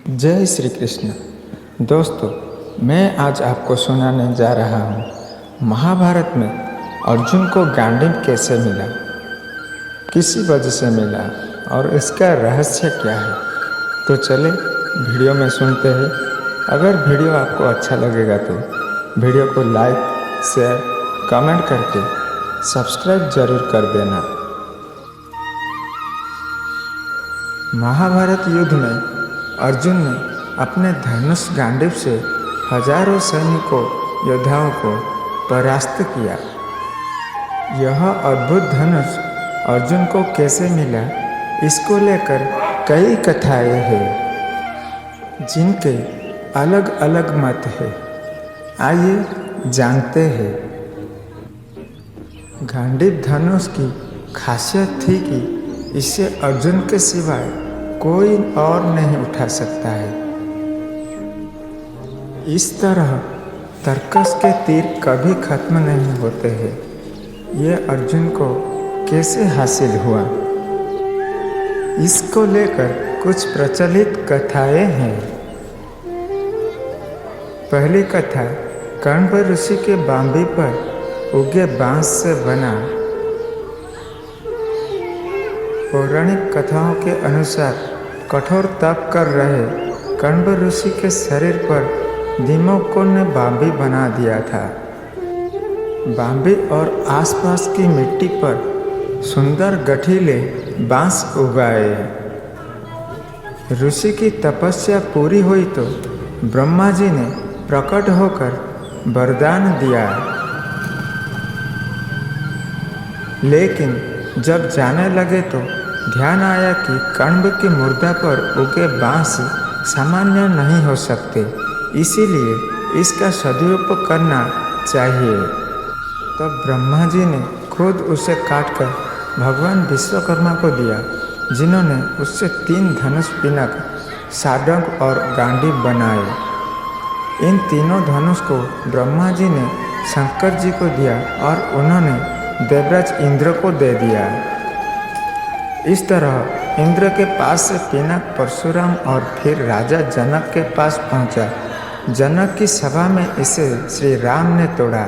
जय श्री कृष्ण। दोस्तों, मैं आज आपको सुनाने जा रहा हूँ महाभारत में अर्जुन को गांडीव कैसे मिला, किसी वजह से मिला और इसका रहस्य क्या है। तो चले वीडियो में सुनते हैं। अगर वीडियो आपको अच्छा लगेगा तो वीडियो को लाइक, शेयर, कमेंट करके सब्सक्राइब जरूर कर देना। महाभारत युद्ध में अर्जुन ने अपने धनुष गांडीव से हजारों सैनिकों योद्धाओं को परास्त किया। यह अद्भुत धनुष अर्जुन को कैसे मिला, इसको लेकर कई कथाएं हैं जिनके अलग अलग मत हैं। आइए जानते हैं। गांडीव धनुष की खासियत थी कि इसे अर्जुन के सिवाय कोई और नहीं उठा सकता है। इस तरह तर्कस के तीर कभी खत्म नहीं होते हैं। ये अर्जुन को कैसे हासिल हुआ, इसको लेकर कुछ प्रचलित कथाएं हैं। पहली कथा कण्व ऋषि के बांबी पर उगे बांस से बना। पौराणिक कथाओं के अनुसार कठोर तप कर रहे कण्व ऋषि के शरीर पर दीमकों ने बांबी बना दिया था। बांबी और आसपास की मिट्टी पर सुंदर गठीले बांस उगाए। ऋषि की तपस्या पूरी हुई तो ब्रह्मा जी ने प्रकट होकर वरदान दिया। लेकिन जब जाने लगे तो ध्यान आया कि कण्व की मुर्दा पर उगे बांस सामान्य नहीं हो सकते, इसीलिए इसका सदुपयोग करना चाहिए। तब ब्रह्मा जी ने खुद उसे काटकर भगवान विश्वकर्मा को दिया, जिन्होंने उससे 3 धनुष पिनक, सारंग और गांडीव बनाए। इन तीनों धनुष को ब्रह्मा जी ने शंकर जी को दिया और उन्होंने देवराज इंद्र को दे दिया। इस तरह इंद्र के पास से पिनक परशुराम और फिर राजा जनक के पास पहुंचा। जनक की सभा में इसे श्री राम ने तोड़ा।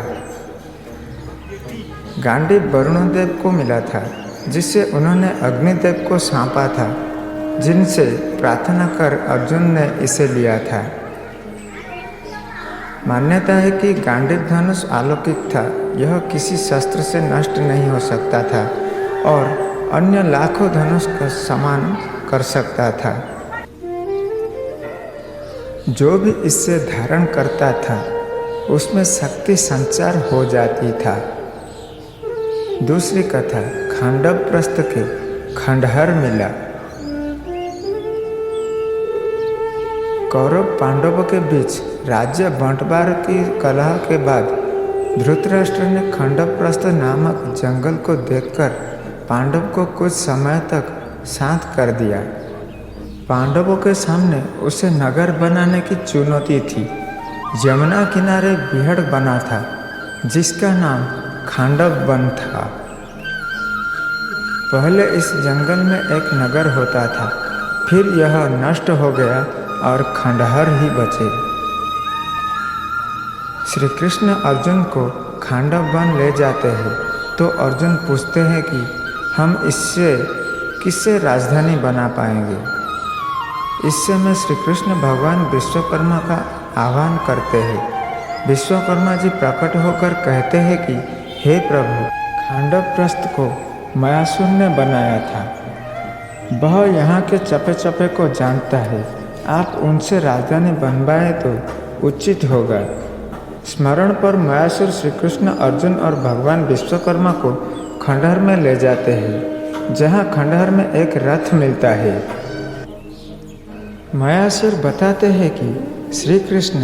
गांडीव वरुणदेव को मिला था, जिसे उन्होंने अग्निदेव को सौंपा था, जिनसे प्रार्थना कर अर्जुन ने इसे लिया था। मान्यता है कि गांडीव धनुष अलौकिक था। यह किसी शस्त्र से नष्ट नहीं हो सकता था और अन्य लाखों धनुष का समान कर सकता था। जो भी इसे धारण करता था उसमें शक्ति संचार हो जाती था। दूसरी कथा खांडव प्रस्थ के खंडहर मिला। कौरव पांडवों के बीच राज्य बंटवारे की कलह के बाद धृतराष्ट्र ने खंडप्रस्थ नामक जंगल को देखकर पांडव को कुछ समय तक शांत कर दिया। पांडवों के सामने उसे नगर बनाने की चुनौती थी। यमुना किनारे बिहड़ बना था, जिसका नाम खांडव वन था। पहले इस जंगल में एक नगर होता था, फिर यह नष्ट हो गया और खंडहर ही बचे। श्री कृष्ण अर्जुन को खांडव वन ले जाते हैं तो अर्जुन पूछते हैं कि हम इससे किससे राजधानी बना पाएंगे। इस समय श्री कृष्ण भगवान विश्वकर्मा का आह्वान करते हैं। विश्वकर्मा जी प्रकट होकर कहते हैं कि हे प्रभु, खांडवप्रस्थ को मयासुर ने बनाया था। वह यहाँ के चपे चपे को जानता है। आप उनसे राजधानी बनवाएं तो उचित होगा। स्मरण पर मयासुर श्री कृष्ण, अर्जुन और भगवान विश्वकर्मा को खंडहर में ले जाते हैं, जहाँ खंडहर में एक रथ मिलता है। मयासुर बताते हैं कि श्री कृष्ण,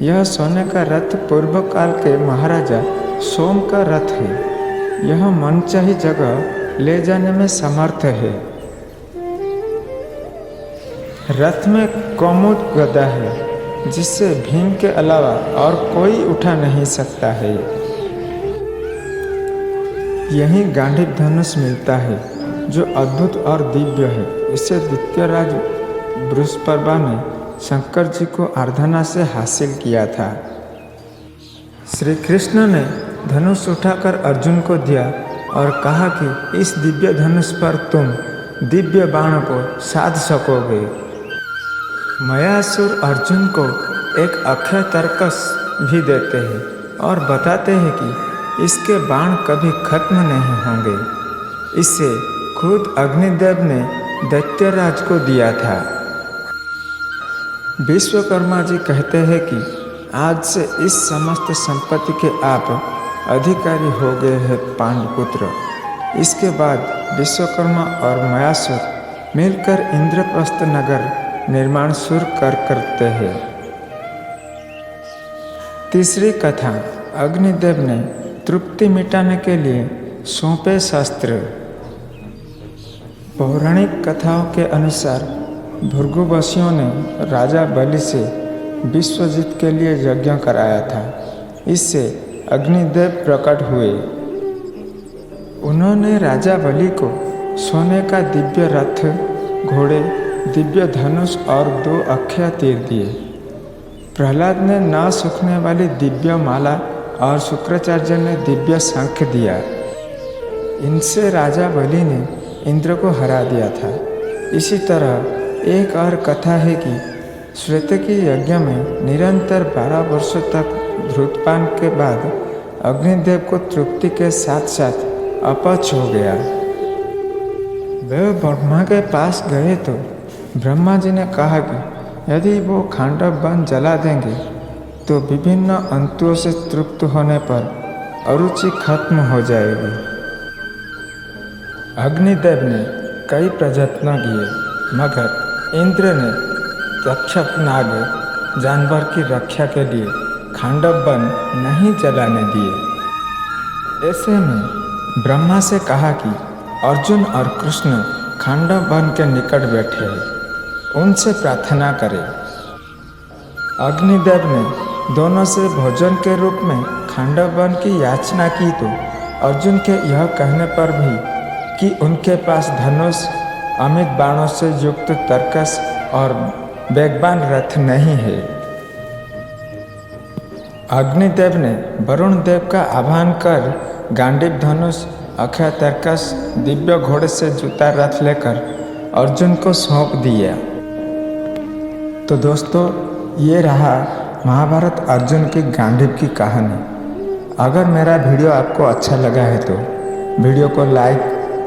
यह सोने का रथ पूर्व काल के महाराजा सोम का रथ है। यह मनचाही जगह ले जाने में समर्थ है। रथ में कौमुद गदा है, जिससे भीम के अलावा और कोई उठा नहीं सकता है। यही गांडीव धनुष मिलता है, जो अद्भुत और दिव्य है। इसे द्वितीय राज बृहस्पति में शंकर जी को आराधना से हासिल किया था। श्री कृष्ण ने धनुष उठाकर अर्जुन को दिया और कहा कि इस दिव्य धनुष पर तुम दिव्य बाण को साध सकोगे। मयासुर अर्जुन को एक अक्षय तर्कस भी देते हैं और बताते हैं कि इसके बाण कभी खत्म नहीं होंगे। इसे खुद अग्निदेव ने दैत्यराज को दिया था। विश्वकर्मा जी कहते हैं कि आज से इस समस्त संपत्ति के आप अधिकारी हो गए हैं पांडुपुत्र। इसके बाद विश्वकर्मा और मयासुर मिलकर इंद्रप्रस्थ नगर निर्माण शुरू करते हैं। तीसरी कथा, अग्निदेव ने तृप्ति मिटाने के लिए सौंपे शस्त्र। पौराणिक कथाओं के अनुसार भृगुवंशियों ने राजा बलि से विश्वजीत के लिए यज्ञ कराया था। इससे अग्निदेव प्रकट हुए। उन्होंने राजा बलि को सोने का दिव्य रथ, घोड़े, दिव्य धनुष और 2 अक्षय तीर दिए। प्रहलाद ने न सूखने वाली दिव्य माला और शुक्राचार्य ने दिव्य शंख दिया। इनसे राजा बलि ने इंद्र को हरा दिया था। इसी तरह एक और कथा है कि श्वेतकी यज्ञ में निरंतर 12 वर्षों तक धूम्रपान के बाद अग्निदेव को तृप्ति के साथ साथ अपच हो गया। वे ब्रह्मा के पास गए तो ब्रह्मा जी ने कहा कि यदि वो खांडव वन जला देंगे तो विभिन्न अंतुओं से तृप्त होने पर अरुचि खत्म हो जाएगी। अग्निदेव ने कई प्रयत्न किए मगर इंद्र ने तक्षक नाग जानवर की रक्षा के लिए खांडव वन नहीं जलाने दिए। ऐसे में ब्रह्मा से कहा कि अर्जुन और कृष्ण खांडव वन के निकट बैठे हैं, उनसे प्रार्थना करें। अग्निदेव ने दोनों से भोजन के रूप में खांडव वन की याचना की तो अर्जुन के यह कहने पर भी कि उनके पास धनुष, अमित बाणों से युक्त तर्कस और वेगवान रथ नहीं है। अग्निदेव ने वरुण देव का आह्वान कर गांडीव धनुष, अक्षय तर्कस, दिव्य घोड़े से जुता रथ लेकर अर्जुन को सौंप दिया। तो दोस्तों, ये रहा महाभारत अर्जुन की गांडीव की कहानी। अगर मेरा वीडियो आपको अच्छा लगा है तो वीडियो को लाइक,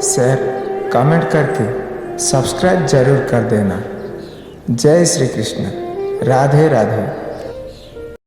शेयर, कमेंट करके सब्सक्राइब जरूर कर देना। जय श्री कृष्ण। राधे राधे।